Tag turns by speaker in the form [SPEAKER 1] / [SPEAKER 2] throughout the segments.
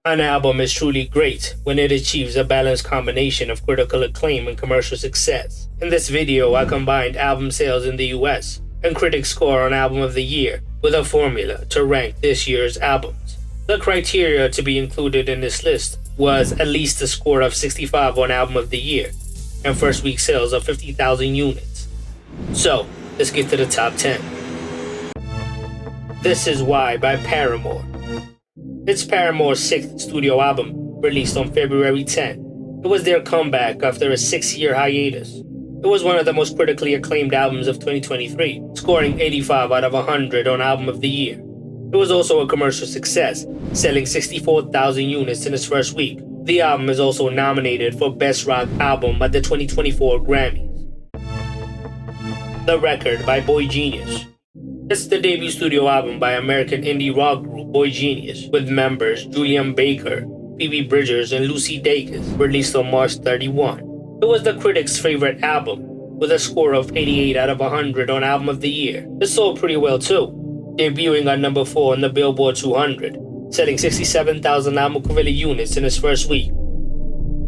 [SPEAKER 1] An album is truly great when it achieves a balanced combination of critical acclaim and commercial success. In this video, I combined album sales in the US and critics' score on Album of the Year with a formula to rank this year's albums. The criteria to be included in this list was at least a score of 65 on Album of the Year and first week sales of 50,000 units. So, let's get to the top 10. This Is Why by Paramore. It's Paramore's sixth studio album, released on February 10. It was their comeback after a 6-year hiatus. It was one of the most critically acclaimed albums of 2023, scoring 85 out of 100 on Album of the Year. It was also a commercial success, selling 64,000 units in its first week. The album is also nominated for Best Rock Album at the 2024 Grammys. The Record by Boy Genius. It's the debut studio album by American indie rock group Boy Genius, with members Julian Baker, Phoebe Bridgers, and Lucy Dacus, released on March 31. It was the critics' favorite album, with a score of 88 out of 100 on Album of the Year. It sold pretty well too, debuting at number 4 on the Billboard 200, selling 67,000 album equivalent units in its first week.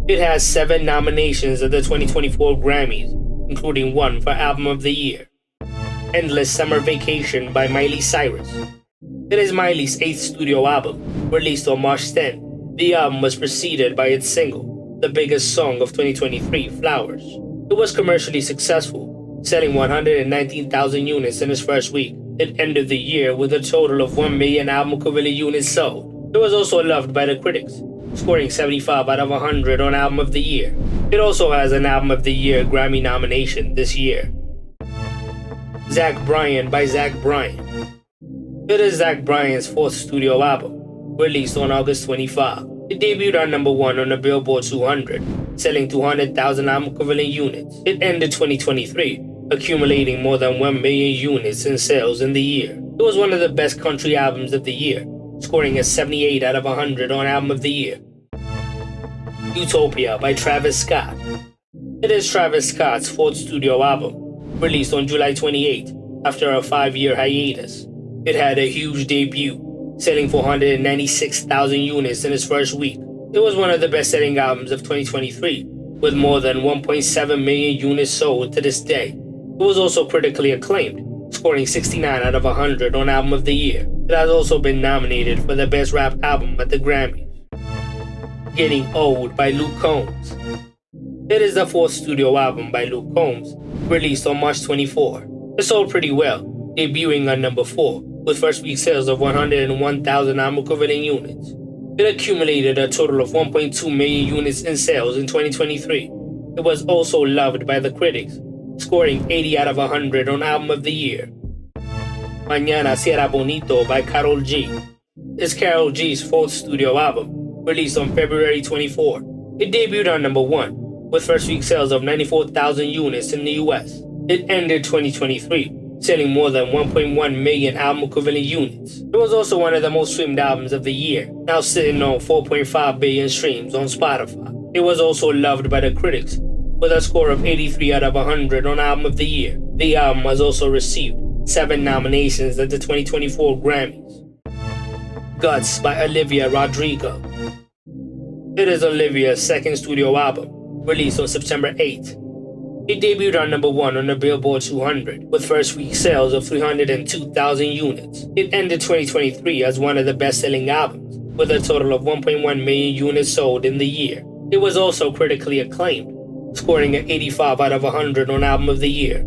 [SPEAKER 1] It has 7 nominations at the 2024 Grammys, including 1 for Album of the Year. Endless Summer Vacation by Miley Cyrus. It is Miley's 8th studio album, released on March 10. The album was preceded by its single, the biggest song of 2023, Flowers. It was commercially successful, selling 119,000 units in its first week. It ended the year with a total of 1 million album equivalent units sold. It was also loved by the critics, scoring 75 out of 100 on Album of the Year. It also has an Album of the Year Grammy nomination this year. Bryan by Bryan. It is Bryan's 4th studio album, released on August 25. It debuted at number 1 on the Billboard 200, selling 200,000 album equivalent units. It ended 2023, accumulating more than 1 million units in sales in the year. It was one of the best country albums of the year, scoring a 78 out of 100 on Album of the Year. Utopia by Travis Scott. It is Travis Scott's 4th studio album, released on July 28 after a 5-year hiatus. It had a huge debut, selling 496,000 units in its first week. It was one of the best-selling albums of 2023, with more than 1.7 million units sold to this day. It was also critically acclaimed, scoring 69 out of 100 on Album of the Year. It has also been nominated for the Best Rap Album at the Grammys. Getting Old by Luke Combs. It is the 4th studio album by Luke Combs, released on March 24. It sold pretty well, debuting at number 4, with first week sales of 101,000 album equivalent units. It accumulated a total of 1.2 million units in sales in 2023. It was also loved by the critics, scoring 80 out of 100 on Album of the Year. Mañana Será Bonito by Karol G. It's Karol G's 4th studio album, released on February 24. It debuted at number 1, with first week sales of 94,000 units in the US. It ended 2023, selling more than 1.1 million album equivalent units. It was also one of the most streamed albums of the year, now sitting on 4.5 billion streams on Spotify. It was also loved by the critics, with a score of 83 out of 100 on Album of the Year. The album has also received 7 nominations at the 2024 Grammys. Guts by Olivia Rodrigo. It is Olivia's 2nd studio album, released on September 8. It debuted at number 1 on the Billboard 200, with first week sales of 302,000 units. It ended 2023 as one of the best-selling albums, with a total of 1.1 million units sold in the year. It was also critically acclaimed, scoring an 85 out of 100 on Album of the Year.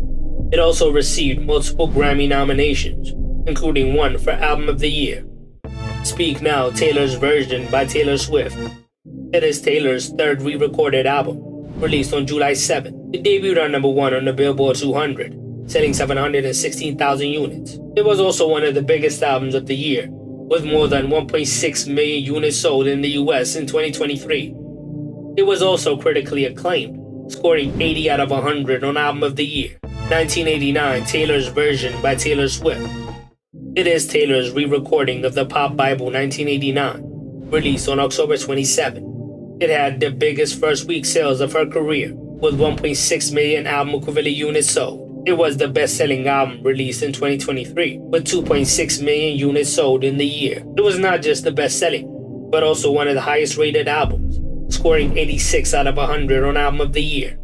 [SPEAKER 1] It also received multiple Grammy nominations, including 1 for Album of the Year. Speak Now, Taylor's Version by Taylor Swift. It is Taylor's 3rd re-recorded album, released on July 7. It debuted at number 1 on the Billboard 200, selling 716,000 units. It was also one of the biggest albums of the year, with more than 1.6 million units sold in the US in 2023. It was also critically acclaimed, scoring 80 out of 100 on Album of the Year. 1989, Taylor's Version by Taylor Swift. It is Taylor's re-recording of the pop Bible 1989, released on October 27. It had the biggest first week sales of her career, with 1.6 million album equivalent units sold. It was the best-selling album released in 2023, with 2.6 million units sold in the year. It was not just the best-selling, but also one of the highest rated albums, scoring 86 out of 100 on Album of the Year.